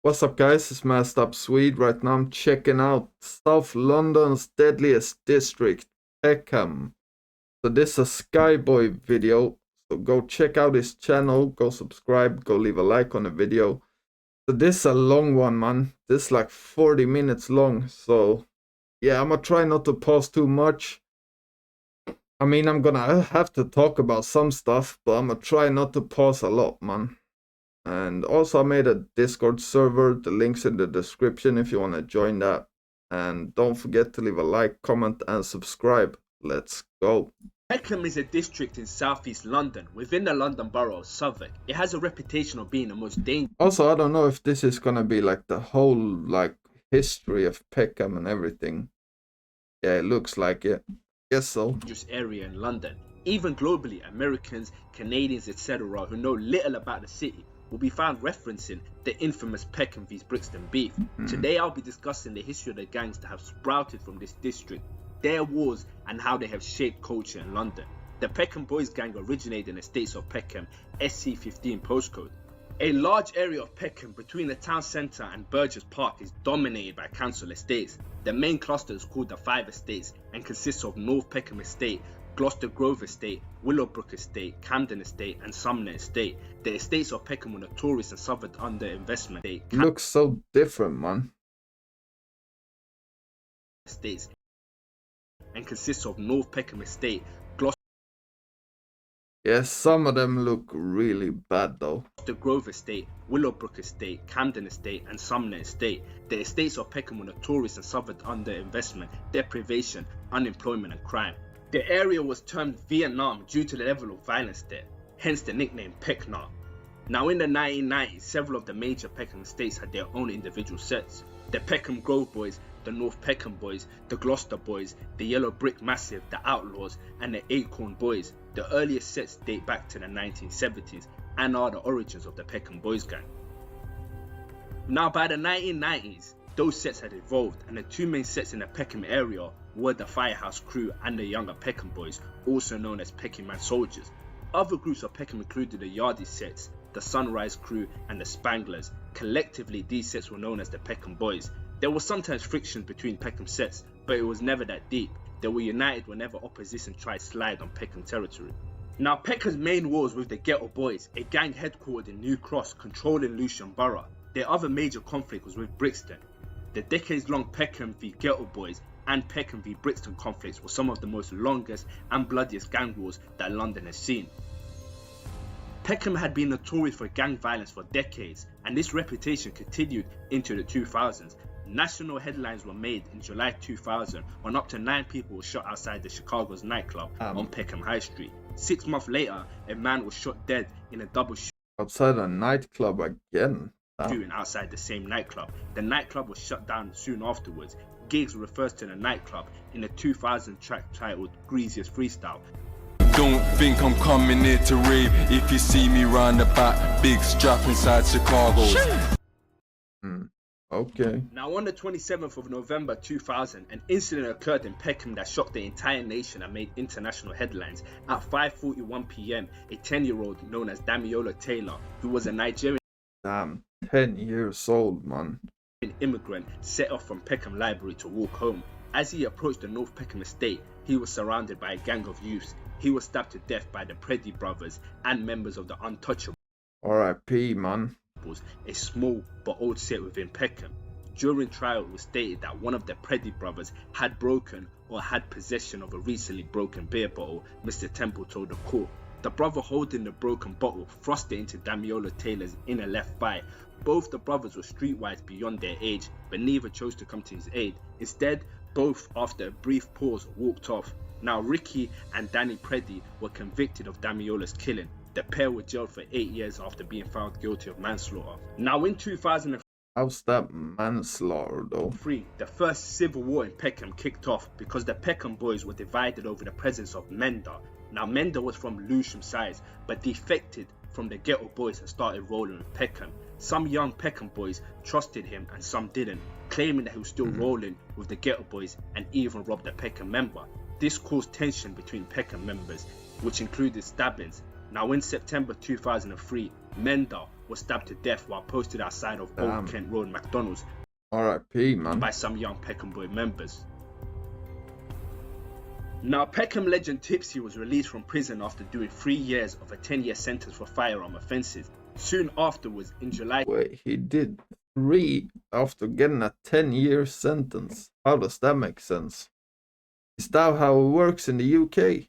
What's up guys, it's Messed Up Swede. Right now I'm checking out South London's deadliest district, Peckham. So this is a Skyboy video, so go check out his channel, go subscribe, go leave a like on the video. So this is a long one, man. This is like 40 minutes long, so yeah, I'm gonna try not to pause too much. I mean, I'm gonna have to talk about some stuff, but I'm gonna try not to pause a lot, man. And also I made a Discord server, the link's in the description if you want to join that. And don't forget to leave a like, comment and subscribe. Let's go. Peckham is a district in southeast London, within the London borough of Southwark. It has a reputation of being the most dangerous. Also, I don't know if this is gonna be like the whole history of Peckham and everything. Yeah, it looks like it. Guess so. Area in London. Even globally, Americans, Canadians, etc. who know little about the city will be found referencing the infamous Peckham v Brixton beef. Today I'll be discussing the history of the gangs that have sprouted from this district, their wars and how they have shaped culture in London. The Peckham Boys gang originated in the estates of Peckham, SC15 postcode. A large area of Peckham between the town centre and Burgess Park is dominated by council estates. The main cluster is called the Five Estates and consists of North Peckham Estate, Gloucester Grove Estate, Willowbrook Estate, Camden Estate and Sumner Estate. The estates of Peckham were notorious and suffered under investment. Looks so different, man. Estates and consists of North Peckham Estate, Gloucester some of them look really bad though. Grove Estate, Willowbrook Estate, Camden Estate and Sumner Estate. The estates of Peckham were notorious and suffered under investment, deprivation, unemployment and crime. The area was termed Vietnam due to the level of violence there, hence the nickname Peckham. Now in the 1990s, several of the major Peckham estates had their own individual sets. The Peckham Grove Boys, the North Peckham Boys, the Gloucester Boys, the Yellow Brick Massive, the Outlaws and the Acorn Boys. The earliest sets date back to the 1970s and are the origins of the Peckham Boys gang. Now by the 1990s, those sets had evolved and the two main sets in the Peckham area were the Firehouse Crew and the younger Peckham Boys, also known as Peckham Man Soldiers. Other groups of Peckham included the Yardie sets, the Sunrise Crew and the Spanglers. Collectively, these sets were known as the Peckham Boys. There was sometimes friction between Peckham sets, but it was never that deep. They were united whenever opposition tried to slide on Peckham territory. Now Peckham's main war was with the Ghetto Boys, a gang headquartered in New Cross controlling Lewisham Borough. Their other major conflict was with Brixton. The decades-long Peckham v Ghetto Boys and Peckham v Brixton conflicts were some of the most longest and bloodiest gang wars that London has seen. Peckham had been notorious for gang violence for decades, and this reputation continued into the 2000s. National headlines were made in July 2000 when up to 9 people were shot outside the Chicago's nightclub on Peckham High Street. 6 months later, a man was shot dead in a double shooting outside a nightclub again. Outside the same nightclub. The nightclub was shut down soon afterwards. Giggs refers to the nightclub in a 2000 track titled Greasiest Freestyle. Don't think I'm coming here to rave. If you see me round the back, big strap inside Chicago. Okay. Now on the 27th of November 2000, an incident occurred in Peckham that shocked the entire nation and made international headlines. At 5:41 PM, a 10-year-old known as Damiola Taylor, who was a Nigerian 10 years old, man. immigrant, set off from Peckham Library to walk home. As he approached the North Peckham estate, he was surrounded by a gang of youths. He was stabbed to death by the Preddy brothers and members of the Untouchables, R.I.P. man. a small but old set within Peckham. During trial, it was stated that one of the Preddy brothers had broken or had possession of a recently broken beer bottle. Mr. Temple told the court. The brother holding the broken bottle thrust it into Damiola Taylor's inner left thigh. Both the brothers were streetwise beyond their age, but neither chose to come to his aid. Instead, both, after a brief pause, walked off. Now Ricky and Danny Preddy were convicted of Damiola's killing. The pair were jailed for 8 years after being found guilty of manslaughter. Now in 2003, how's that manslaughter though? the first civil war in Peckham kicked off because the Peckham Boys were divided over the presence of Mender. Now Mender was from Lewisham side, but defected from the Ghetto Boys and started rolling with Peckham. Some young Peckham Boys trusted him and some didn't, claiming that he was still rolling with the Ghetto Boys and even robbed a Peckham member. This caused tension between Peckham members, which included stabbings. Now in September 2003, Mender was was stabbed to death while posted outside of Old Kent Road McDonald's R.I.P. man. by some young Peckham Boy members. Now, Peckham legend Tipsy was released from prison after doing 3 years of a 10-year sentence for firearm offences. Soon afterwards, in July... Wait, he did 3 after getting a 10-year sentence. How does that make sense? Is that how it works in the UK?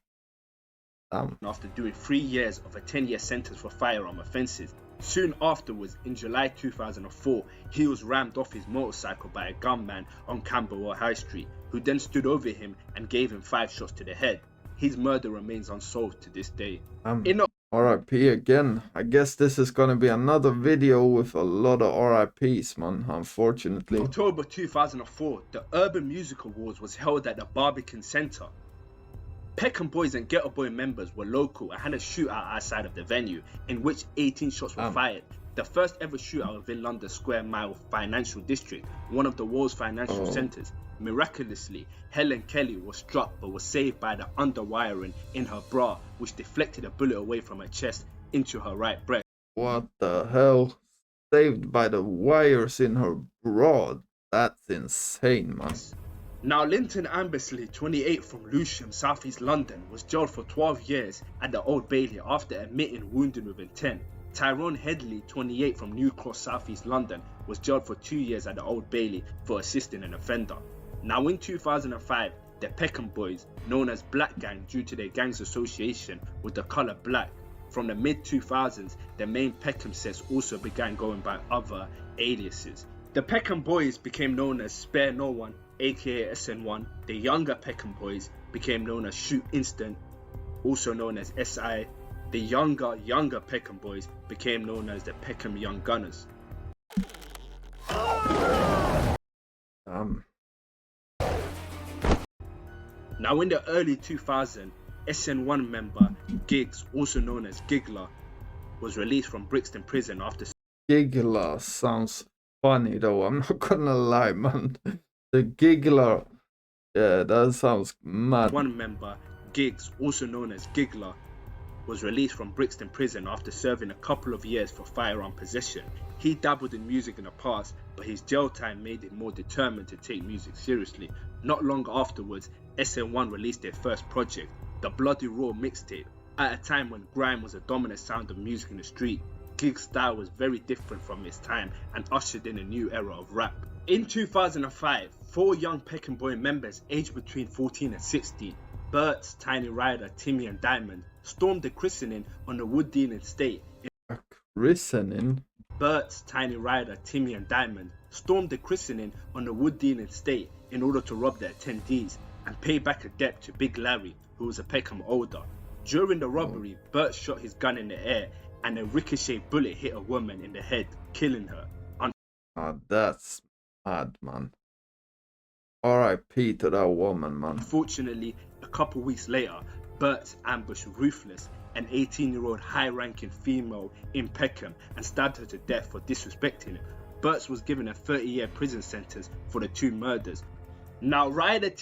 After doing 3 years of a 10-year sentence for firearm offences. Soon afterwards, in July 2004, he was rammed off his motorcycle by a gunman on Camberwell High Street, who then stood over him and gave him 5 shots to the head. His murder remains unsolved to this day. R.I.P. again. I guess this is gonna be another video with a lot of R.I.Ps, man, unfortunately. October 2004, the Urban Music Awards was held at the Barbican Centre. Peckham Boys and Ghetto Boy members were local and had a shootout outside of the venue, in which 18 shots were fired. The first ever shootout within London's Square Mile Financial District, one of the world's financial centres. Miraculously, Helen Kelly was struck but was saved by the underwiring in her bra, which deflected a bullet away from her chest into her right breast. What the hell? Saved by the wires in her bra? That's insane, man. Now, Linton Ambersley, 28, from Lewisham, South East London, was jailed for 12 years at the Old Bailey after admitting wounding with intent. Tyrone Headley, 28, from New Cross, South East London, was jailed for 2 years at the Old Bailey for assisting an offender. Now, in 2005, the Peckham Boys, known as Black Gang due to their gang's association with the colour black. From the mid-2000s, the main Peckham sets also began going by other aliases. The Peckham Boys became known as Spare No One, aka SN1. The younger Peckham Boys became known as Shoot Instant, also known as SI. The younger Peckham Boys became known as the Peckham Young Gunners. Now, in the early 2000s, SN1 member Giggs, also known as Giggler, was released from Brixton prison after... Giggler sounds funny though, I'm not gonna lie, man. The Giggler, yeah, that sounds mad. One member, Giggs, also known as Giggler, was released from Brixton prison after serving a couple of years for firearm possession. He dabbled in music in the past, but his jail time made him more determined to take music seriously. Not long afterwards, SN1 released their first project, the Bloody Raw mixtape. At a time when grime was a dominant sound of music in the street, Gig's style was very different from its time and ushered in a new era of rap. In 2005, 4 young Peckham Boy members aged between 14 and 16, Bert's, Tiny Ryder, Timmy and Diamond, stormed the christening on the Wooddean estate. A christening? Bert's, Tiny Ryder, Timmy and Diamond stormed the christening on the Wooddean estate in order to rob the attendees and pay back a debt to Big Larry, who was a Peckham older. During the robbery, Bert shot his gun in the air and a ricochet bullet hit a woman in the head, killing her. That's mad, man. R.I.P. to that woman, man. Unfortunately, a couple weeks later, Bert ambushed Ruthless, an 18-year-old high-ranking female in Peckham, and stabbed her to death for disrespecting him. Bert was given a 30-year prison sentence for the 2 murders. Now, Ryder,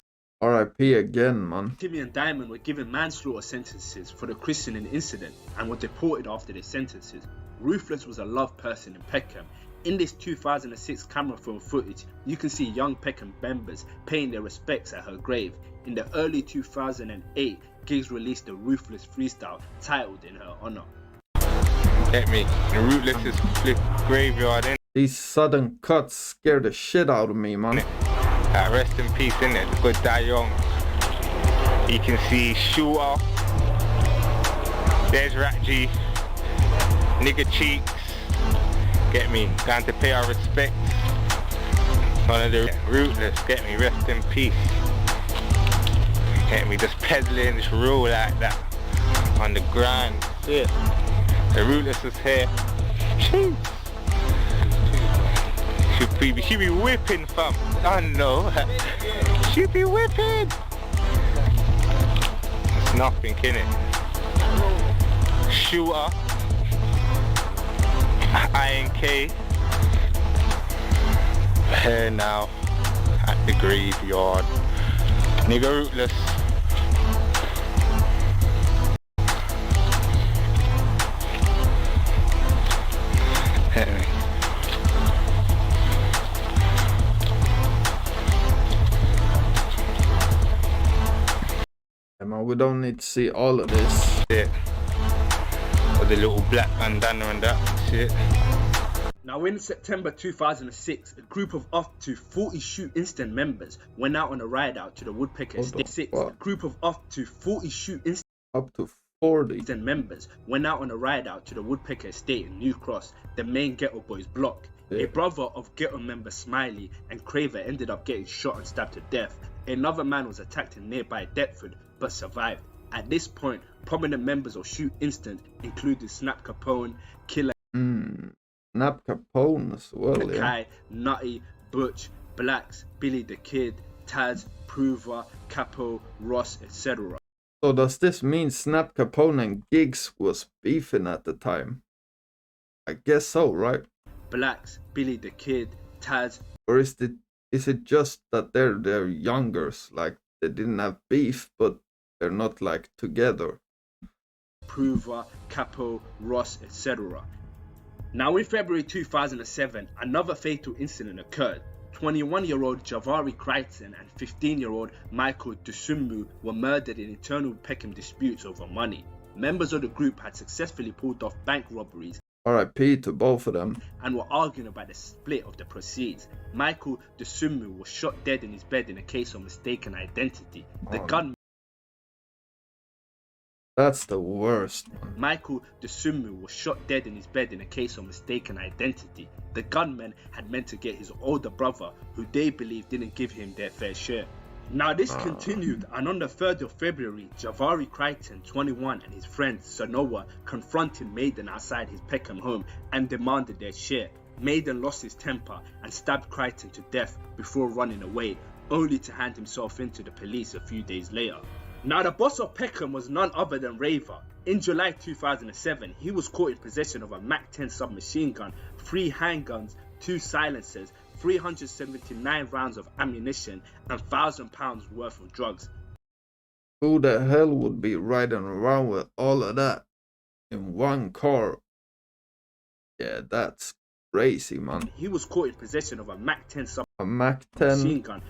R.I.P. again, man. Timmy and Diamond were given manslaughter sentences for the christening incident and were deported after their sentences. Ruthless was a loved person in Peckham. In this 2006 camera film footage, you can see young Peckham members paying their respects at her grave. In the early 2008, Giggs released a Ruthless freestyle titled in her honour. Get me, the Ruthless is flip graveyard, innit? These sudden cuts scare the shit out of me, man. Rest in peace, innit? Good die young. You can see Shooter. There's Rat G. Nigga Cheeks. Get me, going to pay our respects. One of the Ruthless, get me, rest in peace. Get me, just peddling, just roll like that. On the grind, shit. The Ruthless is here. Jeez. She be whipping, fam. I know. She be whipping. It's nothing, innit? Shooter. INK. Here now. At the graveyard. Nigga Ruthless. we don't need to see all of this. Shit. With the little black bandana and that shit. Now in September 2006, a group of up to 40 Shoot Instant members went out on a ride out to the Woodpecker Estate. A group of up to 40 Shoot Instant Up to 40 members went out on a ride out to the Woodpecker Estate in New Cross, the main Ghetto Boys block. A brother of Ghetto member Smiley and Craver ended up getting shot and stabbed to death. Another man was attacked in nearby Deptford but survived. At this point, prominent members of Shoot Instant included Snap Capone, Killer Snap Capone as well, Kai, Nutty, Butch, Blacks, Billy the Kid, Taz, Prover, Capo, Ross, etc. So does this mean Snap Capone and Giggs was beefing at the time? I guess so, right? Blacks, Billy the Kid, Taz. Or is it just that they're youngers, like they didn't have beef, but they're not like together? Prover, Capo, Ross, etc. Now in February 2007, another fatal incident occurred. 21-year-old Javari Crichton and 15-year-old Michael Dusumu were murdered in internal Peckham disputes over money. Members of the group had successfully pulled off bank robberies R.I.P. to both of them. and were arguing about the split of the proceeds. Michael Dusumu was shot dead in his bed in a case of mistaken identity. The gunman That's the worst. Michael Dusumu was shot dead in his bed in a case of mistaken identity. The gunman had meant to get his older brother, who they believed didn't give him their fair share. Now this continued, and on the 3rd of February, Javari Crichton, 21, and his friend Sanoa confronted Maiden outside his Peckham home and demanded their share. Maiden lost his temper and stabbed Crichton to death before running away, only to hand himself in to the police a few days later. Now the boss of Peckham was none other than Raver. In July 2007, he was caught in possession of a Mac-10 submachine gun, 3 handguns, 2 silencers, 379 rounds of ammunition, and £1,000 worth of drugs. Who the hell would be riding around with all of that in one car? Yeah, that's crazy, man. He was caught in possession of a Mac-10 A Mac submachine 10, gun,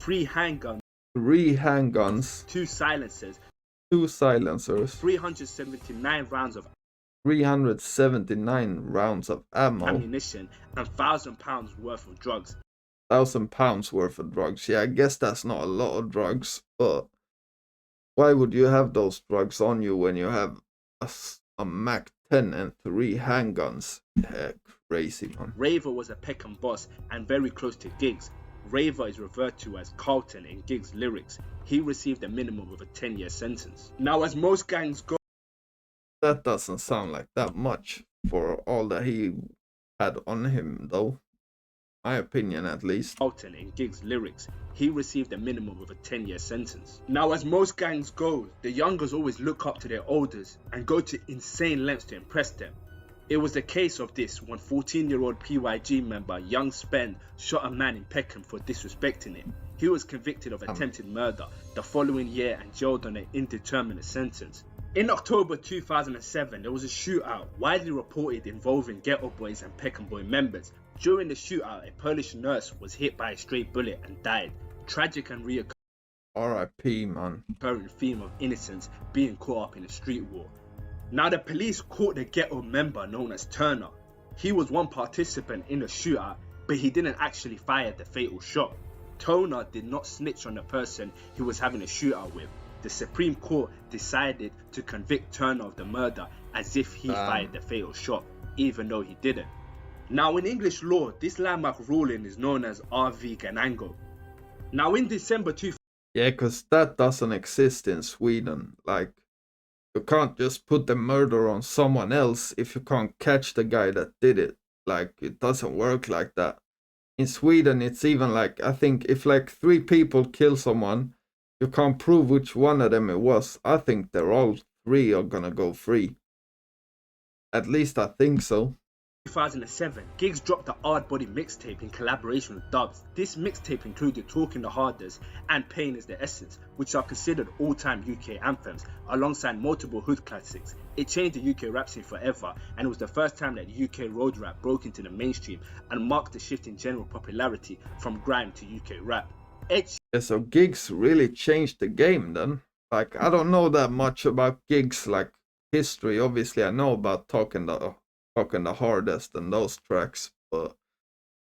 3 handguns, 3 handguns, 2 silencers, 2 silencers, 379 rounds of 379 rounds of ammo, ammunition, and £1,000 worth of drugs. £1,000 worth of drugs. Yeah, I guess that's not a lot of drugs, but why would you have those drugs on you when you have a Mac 10 and 3 handguns? Yeah, crazy, man. Raver was a Peckham boss and very close to Giggs. Raver is referred to as Carlton in Giggs' lyrics. He received a minimum of a 10-year sentence. Now, as most gangs go, That doesn't sound like that much for all that he had on him, though. My opinion, at least. Carlton in Giggs' lyrics, he received a minimum of a 10-year sentence. Now, as most gangs go, the youngers always look up to their elders and go to insane lengths to impress them. It was the case of this when 14-year-old PYG member Young Spend shot a man in Peckham for disrespecting him. He was convicted of attempted murder the following year and jailed on an indeterminate sentence. In October 2007, there was a shootout widely reported involving Ghetto Boys and Peckham Boy members. During the shootout, a Polish nurse was hit by a stray bullet and died. Tragic and reoccurring R.I.P., man. theme of innocence being caught up in a street war. Now the police caught the Ghetto member known as Turner. He was one participant in the shootout, but he didn't actually fire the fatal shot. Turner did not snitch on the person he was having a shootout with. The Supreme Court decided to convict Turner of the murder as if he fired the fatal shot, even though he didn't. Now in English law, this landmark ruling is known as RV Ganango. Now in December 2000, Yeah, because that doesn't exist in Sweden. Like, you can't just put the murder on someone else if you can't catch the guy that did it. Like, it doesn't work like that. In Sweden, it's even like, I think if like 3 people kill someone, you can't prove which one of them it was. I think they're all 3 are gonna go free. At least I think so. 2007, Giggs dropped the Hard Body mixtape in collaboration with Dubs. This mixtape included Talking the Hardest and Pain is the Essence, which are considered all-time UK anthems, alongside multiple hood classics. It changed the UK rap scene forever, and it was the first time that UK road rap broke into the mainstream and marked a shift in general popularity from grime to UK rap. Yeah, so Giggs really changed the game then. like, I don't know that much about gigs, like history. Obviously, I know about talking the hardest and those tracks, but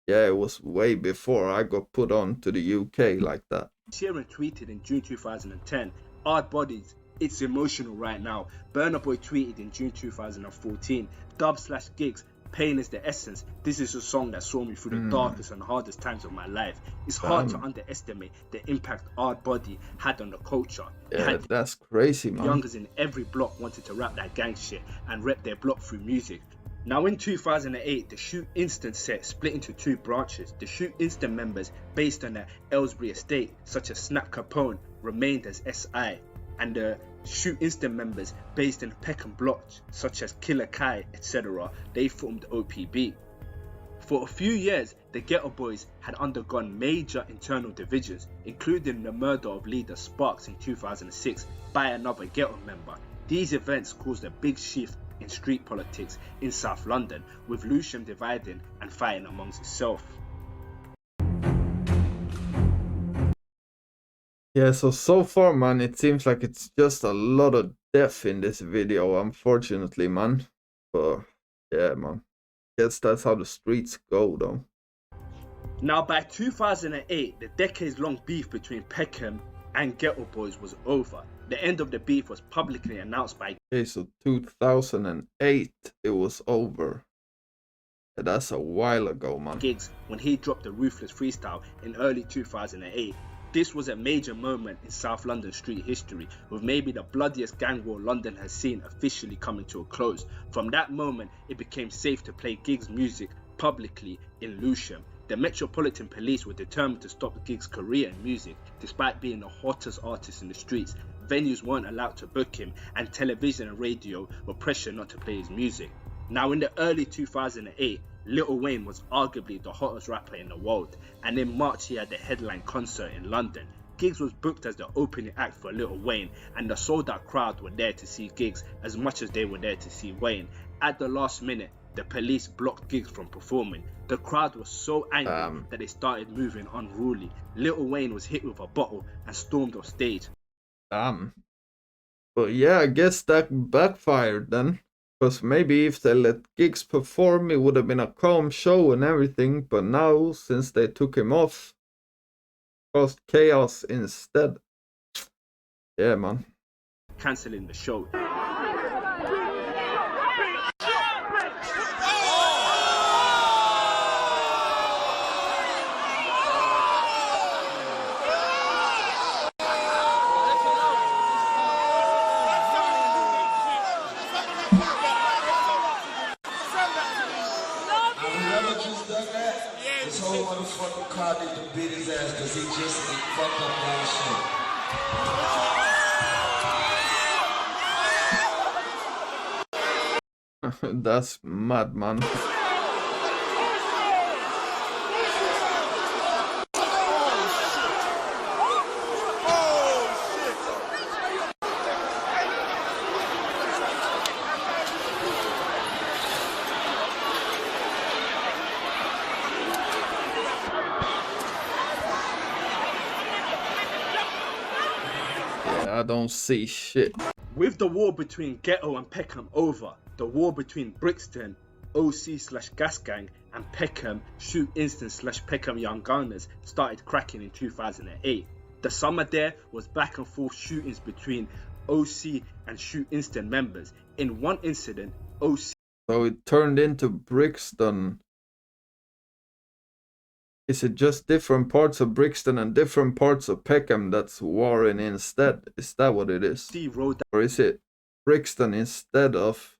yeah, it was way before I got put on to the UK like that. Sheeran tweeted in June 2010, "Hard Bodies, it's emotional right now." Burna Boy tweeted in June 2014, "Dub/gigs, pain is the essence. This is a song that saw me through the darkest and hardest times of my life. It's hard to underestimate the impact Hard Body had on the culture." Yeah, that's crazy, man. Youngers in every block wanted to rap that gang shit and rep their block through music. Now in 2008, the Shoot Instant set split into two branches. The Shoot Instant members based on the Ellsbury estate, such as Snap Capone, remained as SI, and the Shoot Instant members based in Peckham block, such as Killer Kai, etc., they formed OPB. For a few years, the Ghetto Boys had undergone major internal divisions, including the murder of leader Sparks in 2006 by another Ghetto member. These events caused a big shift in street politics in South London, with Lewisham dividing and fighting amongst itself. Yeah, so far, man, it seems like it's just a lot of death in this video, unfortunately, man. But yeah, man, guess that's how the streets go, though. Now, by 2008, the decades-long beef between Peckham and Ghetto Boys was over. The end of the beef was publicly announced by... Okay, so 2008, it was over. Yeah, that's a while ago, man. Giggs when he dropped the Ruthless freestyle in early 2008. This was a major moment in South London street history, with maybe the bloodiest gang war London has seen officially coming to a close. From that moment, it became safe to play Giggs' music publicly in Lewisham. The Metropolitan Police were determined to stop Giggs' career in music, despite being the hottest artist in the streets. Venues weren't allowed to book him, and television and radio were pressured not to play his music. Now, in the early 2008, Lil Wayne was arguably the hottest rapper in the world, and in March he had the headline concert in London. Giggs was booked as the opening act for Lil Wayne, and the sold-out crowd were there to see Giggs as much as they were there to see Wayne. At the last minute, the police blocked Giggs from performing. The crowd was so angry that they started moving unruly. Lil Wayne was hit with a bottle and stormed off stage. But yeah, I guess that backfired then. Because maybe if they let Giggs perform, it would have been a calm show and everything. But now, since they took him off, caused chaos instead. Yeah, man. Cancelling the show. This whole motherfucking crowd need to beat his ass because he just fucked up all shit. That's mad, man. I don't see shit. With the war between Ghetto and Peckham over, the war between Brixton, OC/Gas Gang, and Peckham, Shoot Instant/Peckham Young Gunners started cracking in 2008. The summer there was back and forth shootings between OC and Shoot Instant members. In one incident, OC... So it turned into Brixton. Is it just different parts of Brixton and different parts of Peckham that's warring instead? Is that what it is? Or is it Brixton instead of...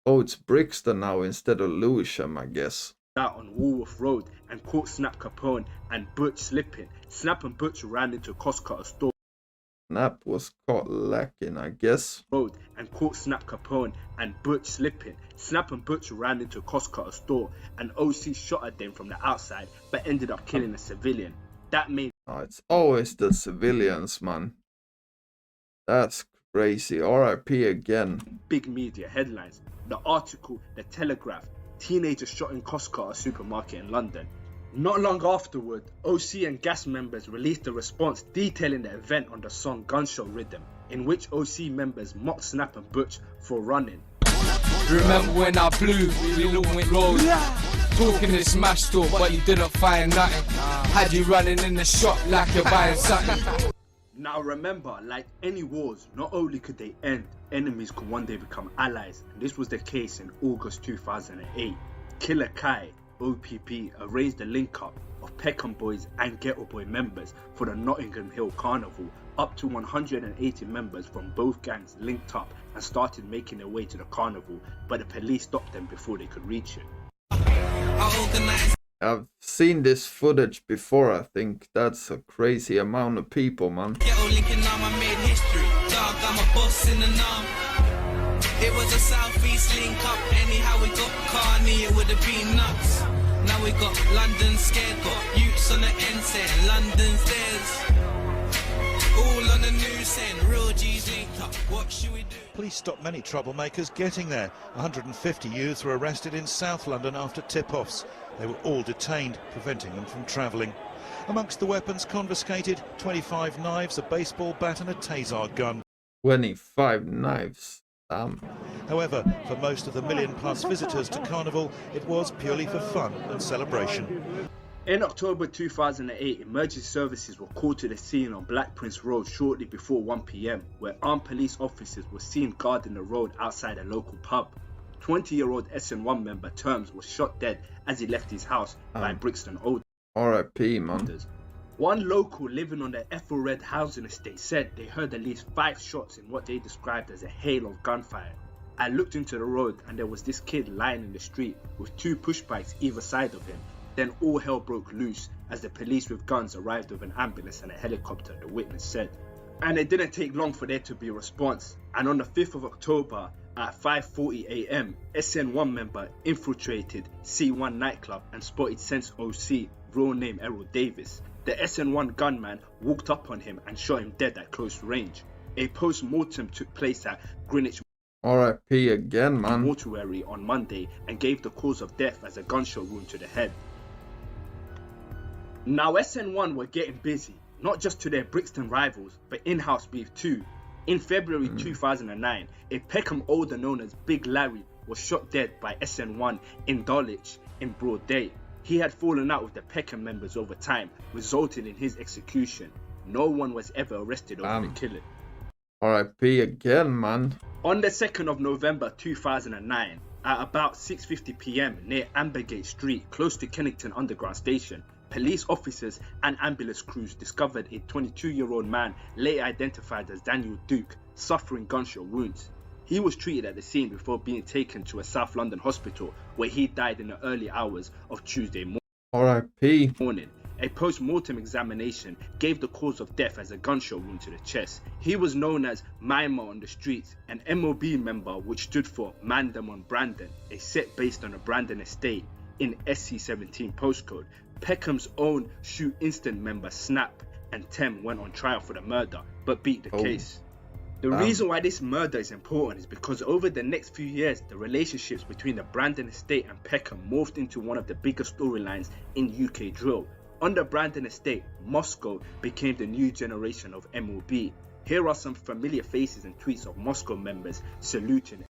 Oh, it's Brixton now instead of Lewisham, I guess. Out on Woolworth Road and caught Snap Capone and Butch slipping. Snap and Butch ran into Costco store. Snap was caught lacking, I guess. Road and caught Snap Capone and Butch slipping. Snap and Butch ran into Costco store and OC shot at them from the outside but ended up killing a civilian. That made... Oh, it's always the civilians, man. That's crazy. RIP again. Big media headlines. The article, The Telegraph, teenager shot in Costco, a supermarket in London. Not long afterward, OC and Gas members released a response detailing the event on the song Gunshot Rhythm, in which OC members mocked Snap and Butch for running. Remember when I blew, we all went road. Talking this smash talk, but you didn't find nothing. Had you running in the shop like you're buying something. Now remember, like any wars, not only could they end, enemies could one day become allies, and this was the case in August 2008. Killer Kai, OPP, arranged a link-up of Peckham Boys and Ghetto Boy members for the Nottingham Hill Carnival. Up to 180 members from both gangs linked up and started making their way to the carnival, but the police stopped them before they could reach it. I've seen this footage before. I think that's a crazy amount of people, man. It was a southeast link up, anyhow we got Carney, it would have been nuts. Now we got London scared, got youths on the end saying London's theirs. All on the news saying real G's linked up, what should we do? Police stopped many troublemakers getting there. 150 youths were arrested in South London after tip-offs. They were all detained, preventing them from travelling. Amongst the weapons confiscated, 25 knives, a baseball bat and a Taser gun. 25 knives. However, for most of the million-plus visitors to Carnival, it was purely for fun and celebration. In October 2008, emergency services were called to the scene on Black Prince Road shortly before 1 PM, where armed police officers were seen guarding the road outside a local pub. 20-year-old SN1 member Terms was shot dead as he left his house by Brixton Old. R.I.P. man. One local living on the Ethelred housing estate said they heard at least 5 shots in what they described as a hail of gunfire. I looked into the road and there was this kid lying in the street with 2 push bikes either side of him. Then all hell broke loose as the police with guns arrived with an ambulance and a helicopter, the witness said. And it didn't take long for there to be a response, and on the 5th of October at 5:40 AM, SN1 member infiltrated C1 nightclub and spotted Sense OC, real name Errol Davis. The SN1 gunman walked up on him and shot him dead at close range. A post-mortem took place at Greenwich R.I.P. again, man. mortuary on Monday and gave the cause of death as a gunshot wound to the head. Now SN1 were getting busy, not just to their Brixton rivals, but in-house beef too. In February 2009, a Peckham older known as Big Larry was shot dead by SN1 in Dulwich in broad day. He had fallen out with the Peckham members over time, resulting in his execution. No one was ever arrested over the killing. R.I.P. again, man. On the 2nd of November 2009, at about 6:50 PM near Ambergate Street, close to Kennington Underground Station, police officers and ambulance crews discovered a 22-year-old man later identified as Daniel Duke, suffering gunshot wounds. He was treated at the scene before being taken to a South London hospital where he died in the early hours of Tuesday R.I.P. morning. A post-mortem examination gave the cause of death as a gunshot wound to the chest. He was known as Mima on the streets, an MOB member which stood for Mandem on Brandon, a set based on a Brandon estate in SC17 postcode. Peckham's own Shoot Instant member Snap and Tem went on trial for the murder, but beat the case. The reason why this murder is important is because over the next few years, the relationships between the Brandon estate and Peckham morphed into one of the biggest storylines in UK drill. Under Brandon estate, Moscow became the new generation of MOB. Here are some familiar faces and tweets of Moscow members saluting.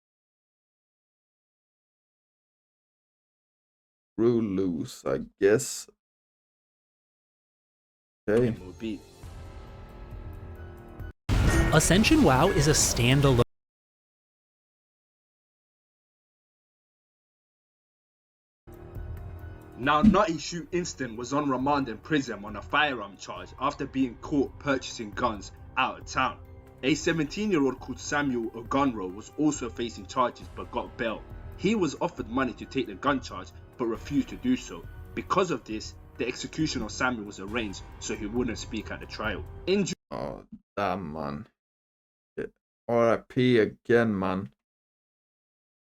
Screw loose, I guess. Okay. MOB. Ascension WoW is a standalone. Now Nutty Shoot Instant was on remand in prison on a firearm charge after being caught purchasing guns out of town. A 17-year-old called Samuel Ogunro was also facing charges but got bail. He was offered money to take the gun charge but refused to do so. Because of this, the execution of Samuel was arranged so he wouldn't speak at the trial. Oh, damn, man. R.I.P. again, man.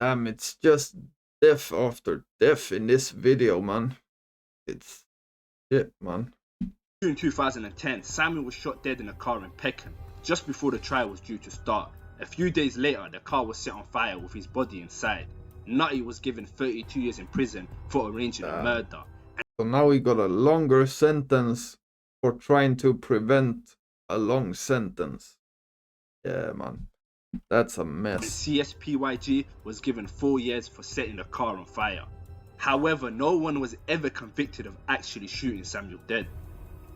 Damn, it's just death after death in this video, man. It's shit, man. In 2010, Samuel was shot dead in a car in Peckham, just before the trial was due to start. A few days later, the car was set on fire with his body inside. Nutty was given 32 years in prison for arranging a murder. So now he got a longer sentence for trying to prevent a long sentence. Yeah, man. That's a And mess. CSPYG was given 4 years for setting the car on fire. However, no one was ever convicted of actually shooting Samuel dead.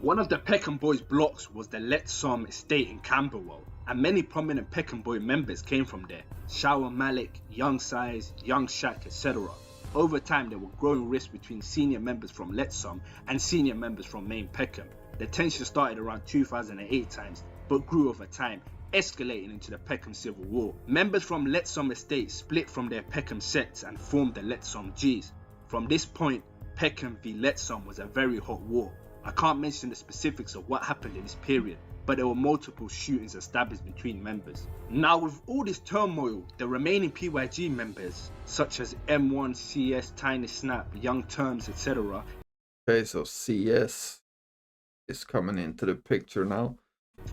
One of the Peckham boys' blocks was the Letsom estate in Camberwell, and many prominent Peckham boy members came from there. Shower Malik, Young Size, Young Shaq, etc. Over time, there were growing rifts between senior members from Letsom and senior members from main Peckham. The tension started around 2008 times, but grew over time, escalating into the Peckham Civil War. Members from Letsom estate split from their Peckham sets and formed the Letsom Gs. From this point, Peckham v Letsom was a very hot war. I can't mention the specifics of what happened in this period, but there were multiple shootings established between members. Now, with all this turmoil, the remaining PYG members, such as M1, CS, Tiny Snap, Young Terms, etc. Okay, so CS is coming into the picture now.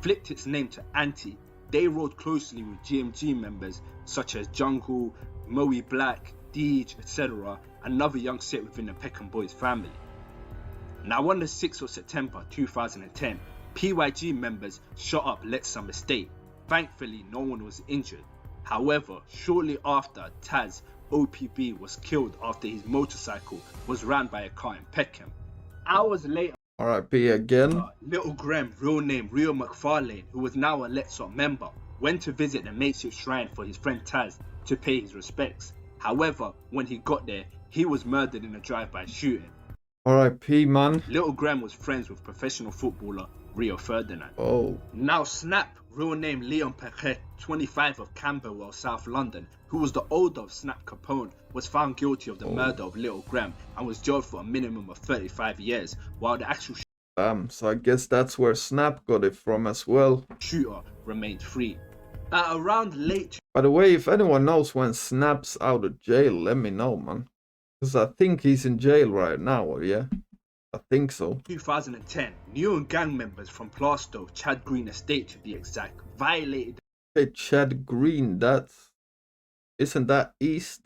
Flipped its name to Anti. They rode closely with GMG members such as Jungle, Moe Black, Deej, etc. Another young set within the Peckham Boys family. Now on the 6th of September 2010, PYG members shot up Letsom estate. Thankfully, no one was injured. However, shortly after, Taz, OPB, was killed after his motorcycle was ran by a car in Peckham. Hours later, R.I.P. again. Little Graham, real name Rio McFarlane, who was now a Letsom member, went to visit the makeshift shrine for his friend Taz to pay his respects. However, when he got there, he was murdered in a drive-by shooting. R.I.P. man. Little Graham was friends with professional footballer Rio Ferdinand. Oh. Now Snap, real name Leon Pechet, 25 of Camberwell, South London, who was the older of Snap Capone, was found guilty of the murder of Little Graham and was jailed for a minimum of 35 years, while the actual So I guess that's where Snap got it from as well. shooter remained free. At around late By the way, if anyone knows when Snap's out of jail, let me know, man. Because I think he's in jail right now, yeah? I think so. 2010, Newham gang members from Plaistow, Chad Green Estate to be exact, violated. Hey, Chad Green, isn't that east?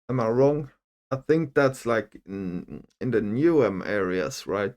Am I wrong? I think that's like in the Newham areas, right?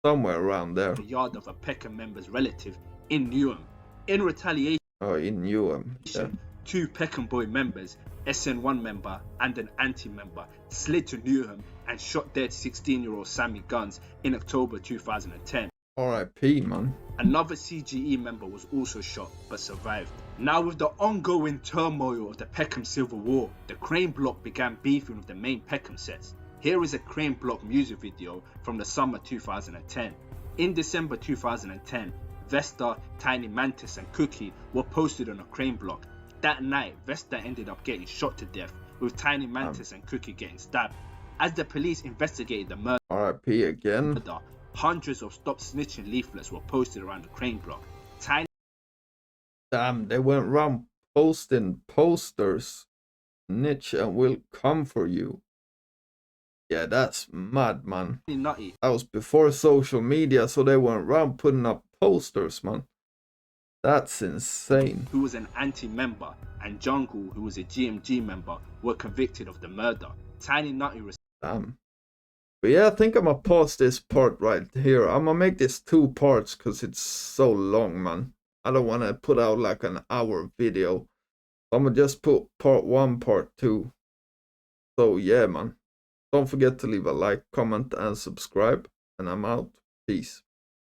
Somewhere around there. The yard of a Peckham member's relative in Newham. In retaliation, Oh, in Newham. Yeah. 2 Peckham boy members, SN1 member and an anti-member, slid to Newham and shot dead 16-year-old Sammy Guns in October 2010. R.I.P. man. Another CGE member was also shot but survived. Now, with the ongoing turmoil of the Peckham Civil War, the Crane Block began beefing with the main Peckham sets. Here is a Crane Block music video from the summer 2010. In December 2010, Vesta, Tiny Mantis and Cookie were posted on a Crane Block. That night, Vesta ended up getting shot to death, with Tiny Mantis and Cookie getting stabbed. As the police investigated the murder, R.I.P. again. hundreds of stop snitching leaflets were posted around the Crane Block. Damn, they went around posting posters. Snitch and we'll come for you. Yeah, that's mad, man. Nutty, That was before social media, so they went around putting up posters, man. That's insane. who was an anti-member, and Jungle, who was a GMG member, were convicted of the murder. Tiny Nutty Damn. But yeah, I think I'm gonna pause this part right here. I'm gonna make this 2 parts because it's so long, man. I don't want to put out like an hour video. I'm gonna just put part 1, part 2. So yeah, man. Don't forget to leave a like, comment, and subscribe. And I'm out. Peace.